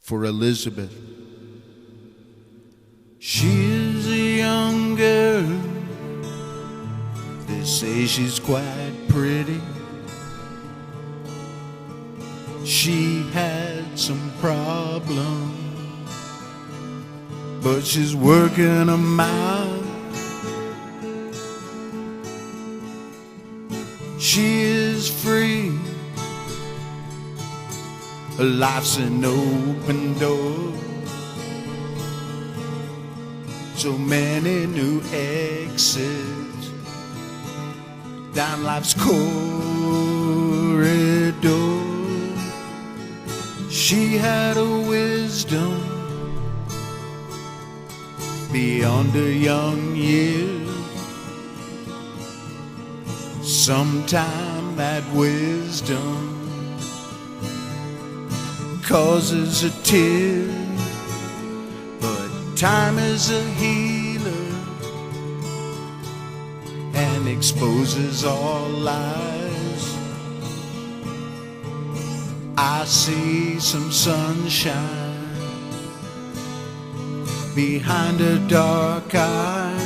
for Elizabeth. She is a young girl. They say she's quite pretty. She had some problems, but she's working them out. She is free. Her life's an open door. So many new exits down life's corridor. She had a wisdom beyond her young years. Sometime that wisdom causes a tear, but time is a healer and exposes all lies. I see some sunshine behind her dark eye.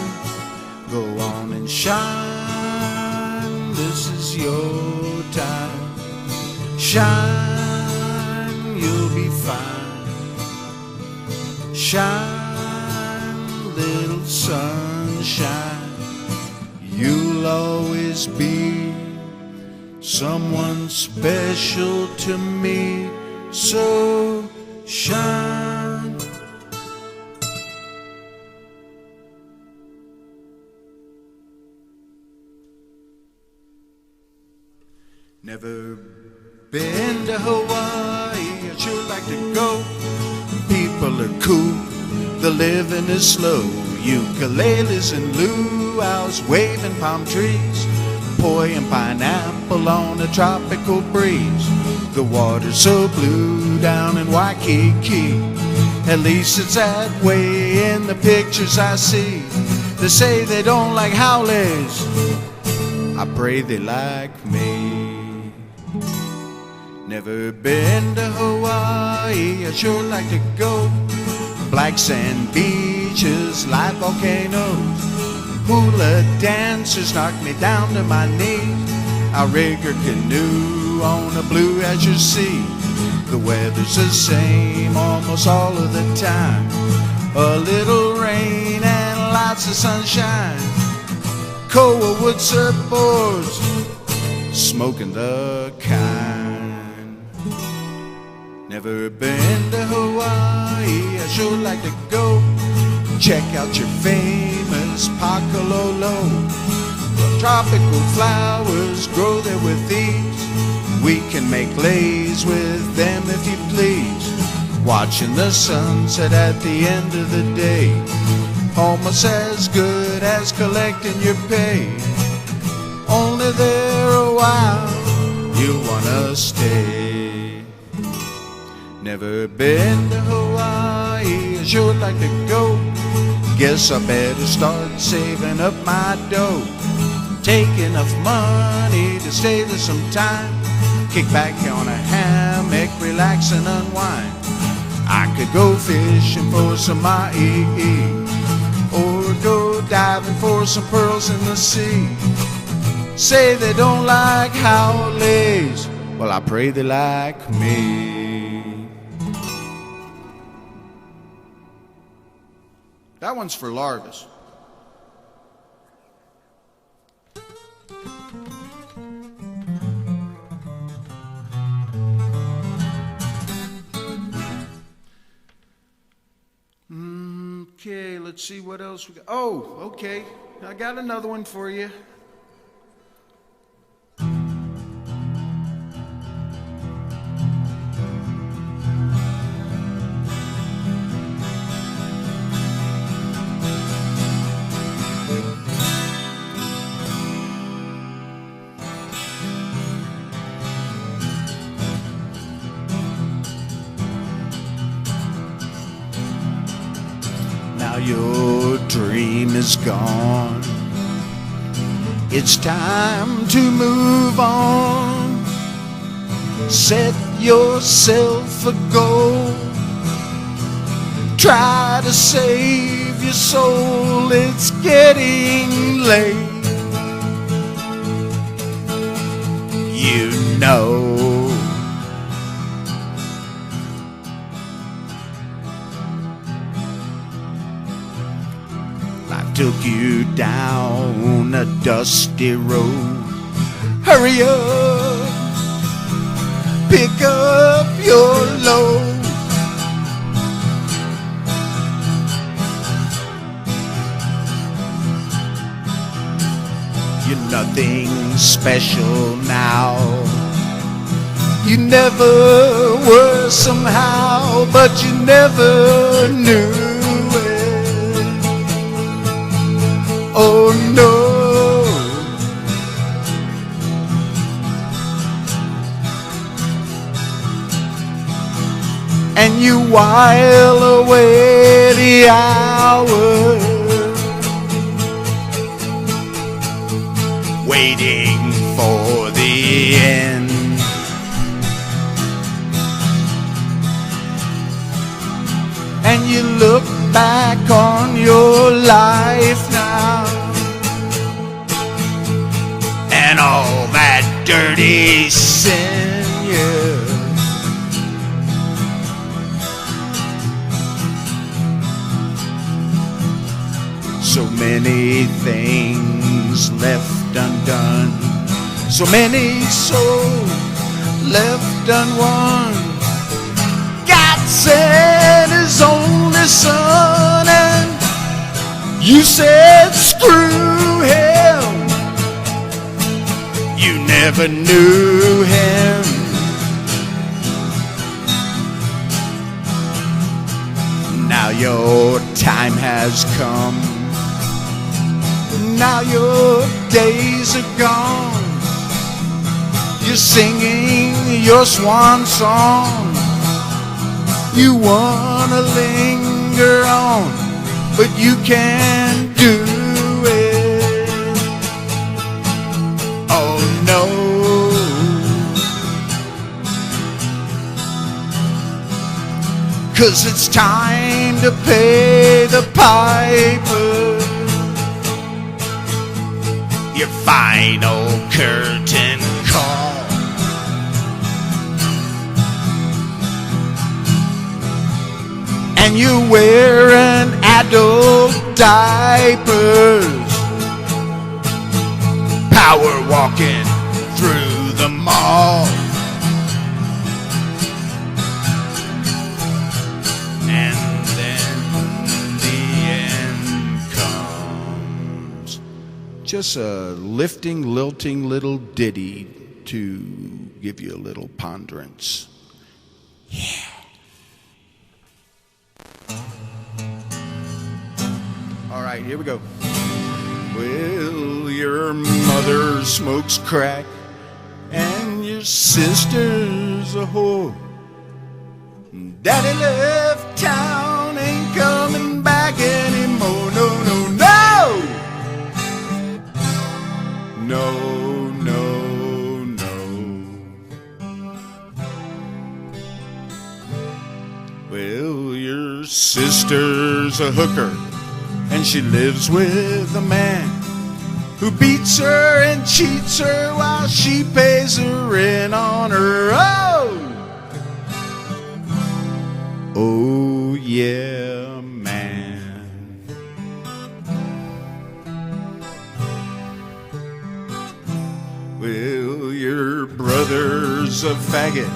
Go on and shine, this is your time. Shine, you'll be fine. Shine, little sunshine. You'll always be someone special to me, so shine. Never been to Hawaii, I'd sure like to go. People are cool, the living is slow. Ukuleles and luau's waving palm trees, poi and pineapple on a tropical breeze. The water's so blue down in Waikiki, at least it's that way in the pictures I see. They say they don't like howlers, I pray they like me. Never been to Hawaii, I'd sure like to go. Black sand beaches, live volcanoes, hula dancers knock me down to my knees. I rig a canoe on a blue azure sea. The weather's the same almost all of the time. A little rain and lots of sunshine. Koa wood surfboards, smoking the kind. Never been to Hawaii, I sure like to go. Check out your famous Pakalolo. The tropical flowers grow there with ease. We can make lays with them if you please. Watching the sunset at the end of the day, almost as good as collecting your pay. Only there a while, you wanna stay. Never been to Hawaii, I sure like to go. Guess I better start saving up my dough. Take enough money to stay there some time. Kick back on a hammock, relax and unwind. I could go fishing for some ma'i, or go diving for some pearls in the sea. Say they don't like howlers, well I pray they like me. That one's for Larvis. Okay, let's see what else we got. Oh, okay. I got another one for you. Now your dream is gone. It's time to move on. Set yourself a goal. try to save your soul, it's getting late. You know, life took you down a dusty road. Hurry up, pick up your load. You're nothing special now. You never were somehow, but you never knew it. Oh no. And you while away the hours, waiting for the end. And you look back on your life now, and all that dirty sin, yeah. So many things left undone, so many souls left unwon. God sent His only Son, and you said screw Him. You never knew Him. Now your time has come. Now your days are gone. You're singing your swan song. You wanna linger on, but you can't do it. Oh no. Cause it's time to pay the piper. Your final curtain call. And you're wearing adult diapers, power walking through the mall. And then the end comes. Just a lifting, lilting little ditty to give you a little ponderance. Yeah. All right, here we go. Well, your mother smokes crack and your sister's a whore. Daddy left town, ain't coming back anymore. No, no, no! No, no, no. Well, your sister's a hooker, and she lives with a man who beats her and cheats her while she pays her rent on her own. Oh yeah, man. Well, your brother's a faggot,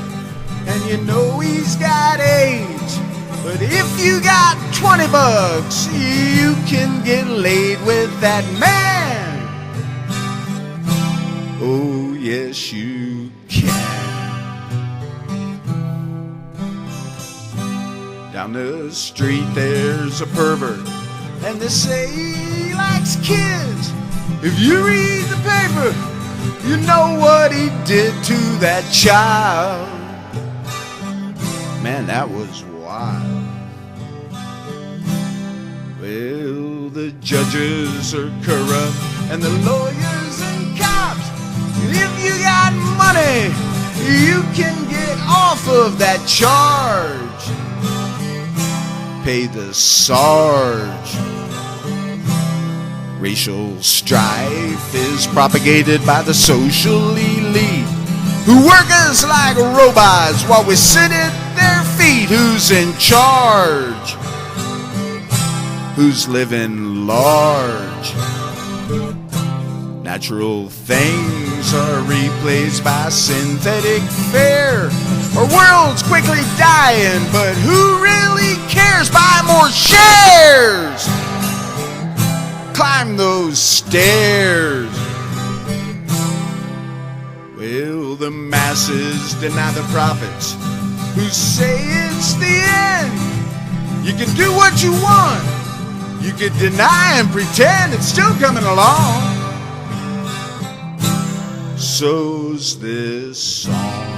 and you know he's got AIDS. But if you got $20, you can get laid with that man. Oh, yes, you can. Down the street there's a pervert, and they say he likes kids. If you read the paper, you know what he did to that child. Man, that was wild. Well, the judges are corrupt, and the lawyers and cops. If you got money, you can get off of that charge. pay the sarge. Racial strife is propagated by the social elite, who work us like robots while we sit at their feet. Who's in charge? Who's living large? Natural things are replaced by synthetic fare. Our world's quickly dying, but who really cares? Buy more shares! Climb those stairs. Well, the masses deny the prophets who say it's the end. You can do what you want. You can deny and pretend it's still coming along. So's this song.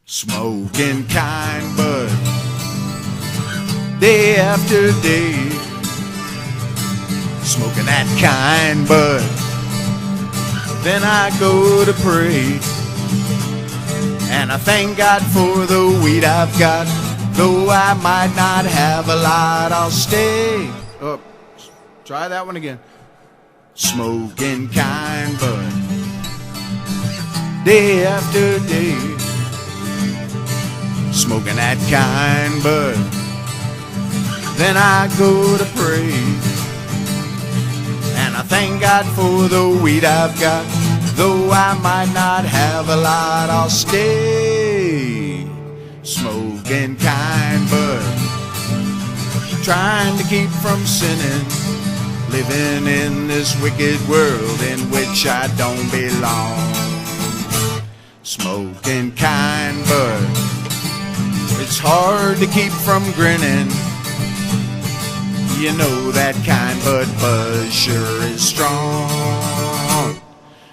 Smoking kind bud, day after day. Smoking that kind bud, then I go to pray. And I thank God for the weed I've got. Though I might not have a lot, I'll stay. Oh, try that one again. Smoking kind bud, day after day. Smoking that kind bud, then I go to pray. And I thank God for the weed I've got. Though I might not have a lot, I'll stay. Smoking kind bud, trying to keep from sinning, living in this wicked world in which I don't belong. Smoking kind bud, it's hard to keep from grinning. You know that kind bud buzz sure is strong.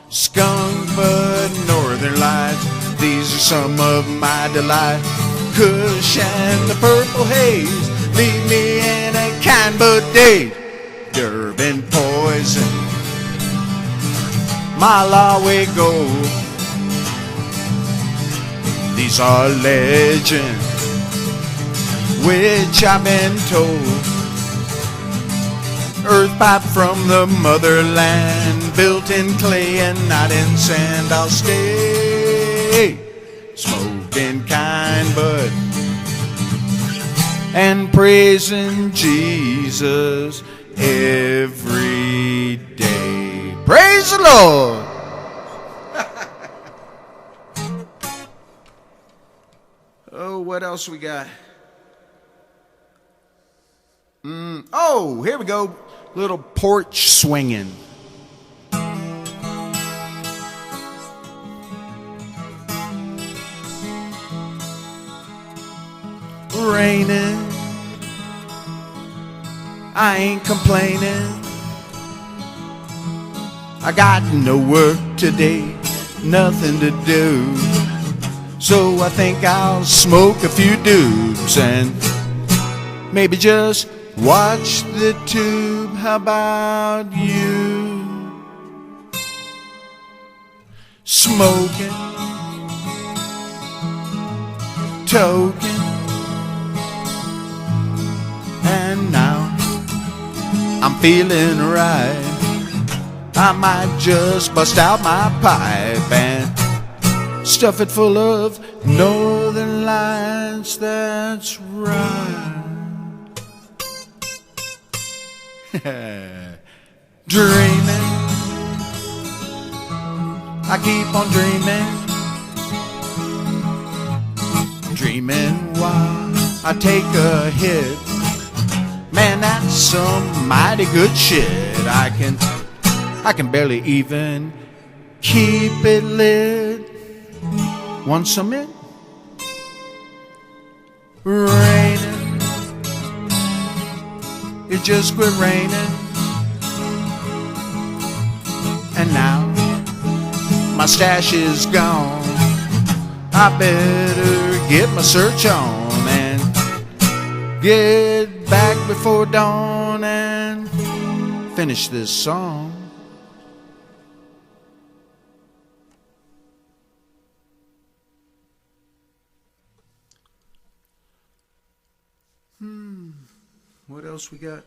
Skunk bud, northern lights, these are some of my delight. Kush and the purple haze leave me in a kind bud daze. Durban poison, Malawi gold, these are legends which I've been told. Earth pipe from the motherland, built in clay and not in sand. I'll stay smoking kind bud and praising Jesus every day. Praise the Lord. Oh, what else we got? Oh, here we go. Little porch swinging. Raining, I ain't complaining. I got no work today, nothing to do. So I think I'll smoke a few doobs and maybe just watch the tube. How about you? Smoking, toking, and now I'm feeling right. I might just bust out my pipe and stuff it full of northern lights. That's right. Dreaming, I keep on dreaming. Dreaming while I take a hit. Man, that's some mighty good shit. I can barely even keep it lit. Want some in? Raining, it just quit raining. And now my stash is gone. I better get my search on and get back before dawn and finish this song. What else we got?